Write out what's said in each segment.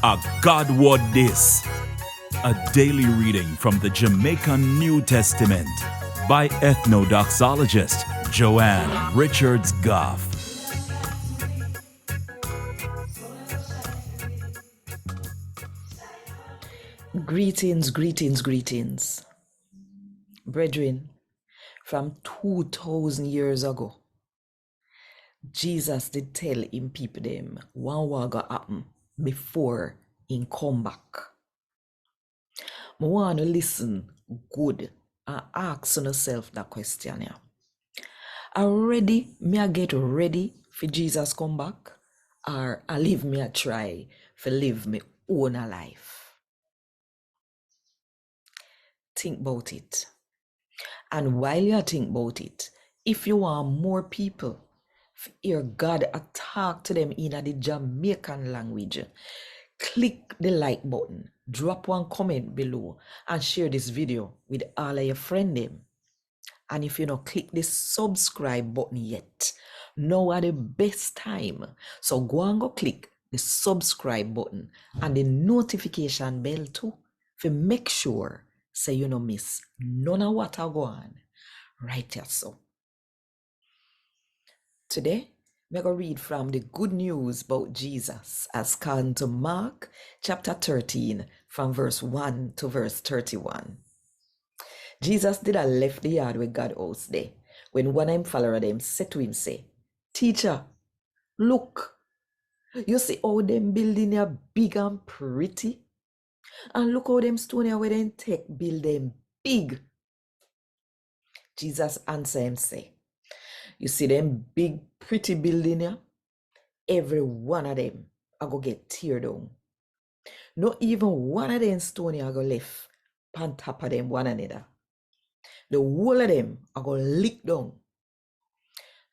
A God Word This, a daily reading from the Jamaican New Testament by Ethnodoxologist Joanne Richards Goffe. Greetings, greetings, greetings. Brethren, from 2,000 years ago, Jesus did tell him people them what go happen before he come back. I want to listen good and ask yourself that question here. Already, me I get ready for Jesus come back, or I live me a try for live me own a life? Think about it. And while you think about it, if you want more people to hear God talk to them in the Jamaican language, click the like button, drop one comment below, and share this video with all of your friends. And if you don't click the subscribe button yet, now are the best time. So go and go click the subscribe button and the notification bell too, to make sure so you don't miss none of what I go on right here. So today we're going to read from the good news about Jesus as come to Mark chapter 13 from verse 1 to verse 31. Jesus did a left the yard with God house there when one of him follower them said to him, say, Teacher, look, you see how them building are big and pretty? And look how them stone here where they take build them big. Jesus answer him, say, you see them big pretty building here? Every one of them are go get tear down. Not even one of them stone here go left on top of them one another. The whole of them are go lick down.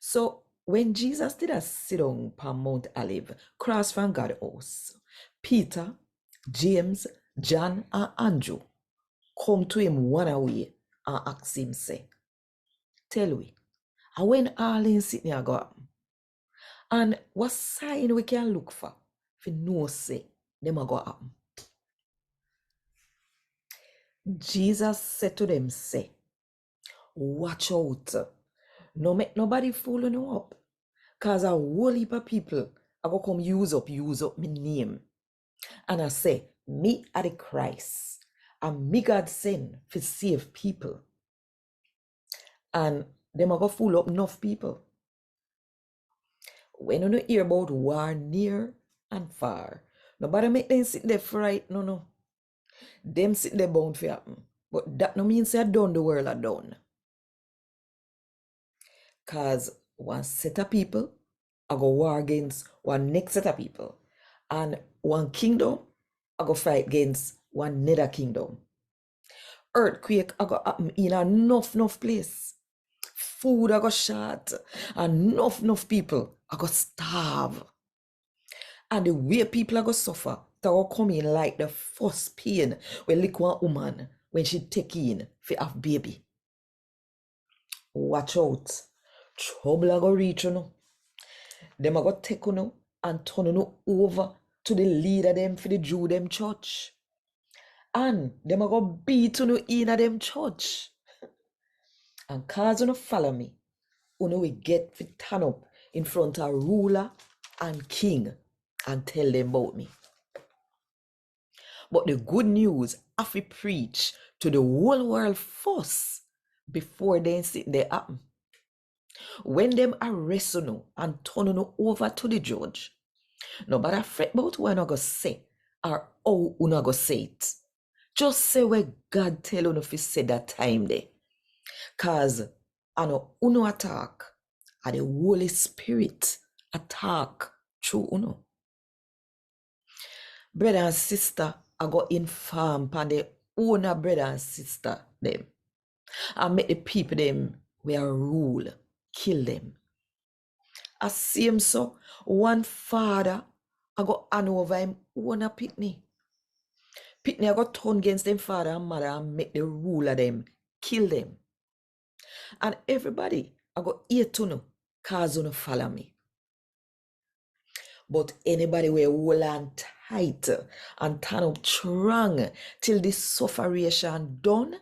So when Jesus did a sit down upon Mount Olive, cross from God's house, Peter, James, John, and Andrew come to him one away and ask him, say, tell we, and when all in sitting here go happen? And what sign we can look for know say them a go happen? Jesus said to them, say, watch out. No make nobody fool you up. Cause a whole heap of people are going to come use up my name. And I say, me are the Christ. And me God send to save people. And them are going to fool up enough people. When you hear about war near and far, nobody make them sit there fright, no. Them sit there bound for happen. But that no means they done the world are done. Cause one set of people are go war against one next set of people. And one kingdom are go fight against one nether kingdom. Earthquake are go happen in enough place. Food are go short. And enough people are go starve. And the way people are go suffer, they will come in like the first pain when lick one woman when she take in for have baby. Watch out. Trouble are go reach you know. Them are go take you know and turn you over to the leader them for the Jew them church. And them are go beat you in a them church. And cause you follow me, you will get to turn up in front of ruler and king and tell them about me. But the good news have to preach to the whole world first before they sit there happen. When them arrest you and turn you over to the judge, nobody fret about what you go say or how you go say it. Just say what God tell you if you say that time there. Cause I know uno attack and the Holy Spirit attack through uno. Brother and sister, I go inform upon the owner brother and sister them. I make the people them where rule, kill them. I see him so, one father, I go hand over him owner pitney. Pitney I go turn against them father and mother and make the rule of them, kill them. And everybody, I go eat to know, cause you no follow me. But anybody will hold on tight and turn up strong till this sufferation done,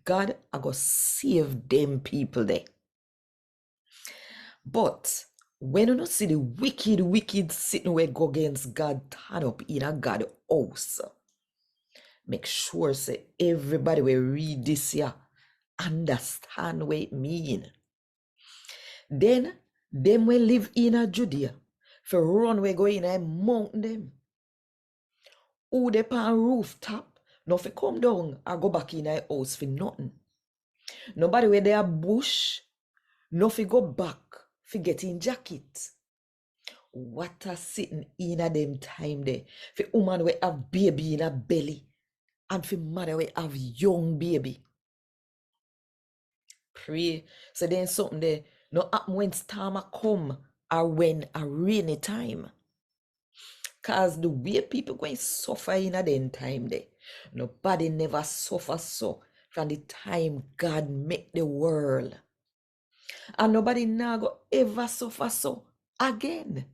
God I go save them people there. But when you not see the wicked sitting where go against God turn up in a God house, make sure say everybody will read this here, understand what it mean. Then them will live in a Judea, for run we go in a mountain them. Who they pan rooftop, no fi come down or go back in a house for nothing. Nobody where there bush, no fi go back fi get in jacket. What a sitting in a them time there. For woman we have baby in a belly, and for mother we have young baby. Pray. So then something there no happen when storm a come or when a rainy time. Cause the way people going suffer in a them time there, nobody never suffer so from the time God make the world. And nobody now go ever suffer so again.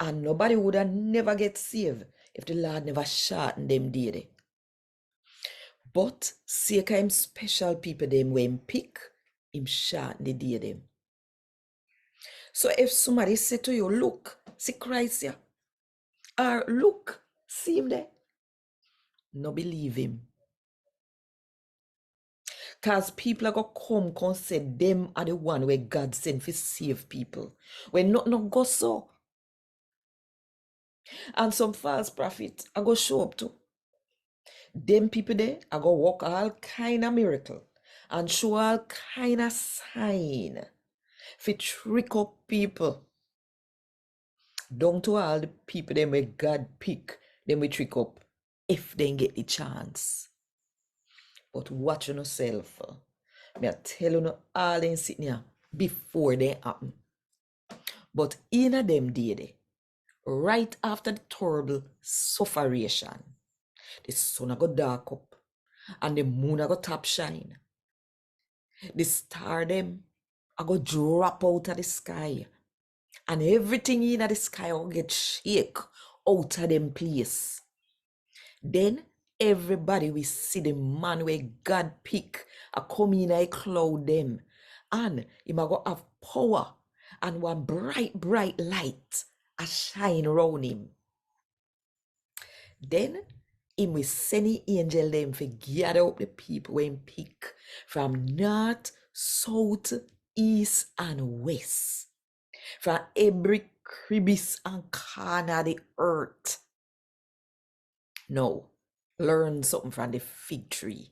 And nobody would have never get saved if the Lord never shorten them day. But see him special people them when pick, him shorten the day them. So if somebody say to you, look, see Christ here, or look, see him there, no believe him. Cause people are gonna come say them are the one where God sent to save people. When not go so. And some false prophets are gonna show up too. Them people there are gonna work all kind of miracle and show all kind of sign for trick up people. Down to all the people them where God pick, them we trick up if they get the chance. But watch yourself. Me I tell you all them sitting here before they happen. But in a them day, right after the terrible sufferation, the sun go dark up and the moon go top shine. The star them go drop out of the sky, and everything in the sky will get shake out of them place. Then everybody will see the man where God pick a come in a cloud them, and he go have power and one bright light a shine around him. Then him will send the angel them to gather up the people when pick from north, south, east, and west, from every crevice and corner of the earth. Now, learn something from the fig tree.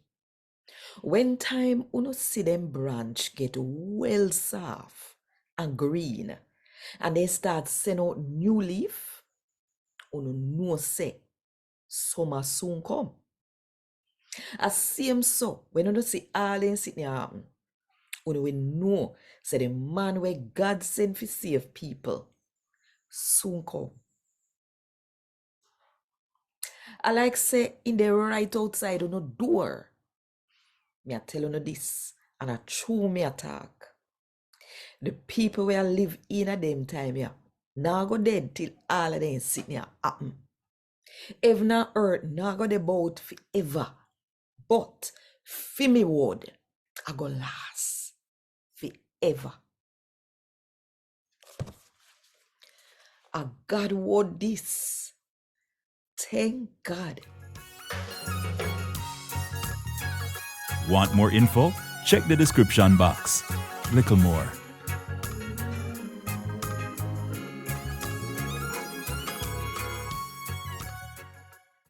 When time uno see them branch get well soft and green, and they start send out new leaf, uno know say summer soon come. As same so, when you see all them sitting happen, uno will know say the man where God sent to save people soon come. I like say in the right outside uno door, me I tell you this, and I true me attack. The people where live in a them time here, now go dead till all of them sitting here happen. Heaven and earth now go dead about forever. But for me word, I go last forever. A God word this. Thank God. Want more info? Check the description box. Little more.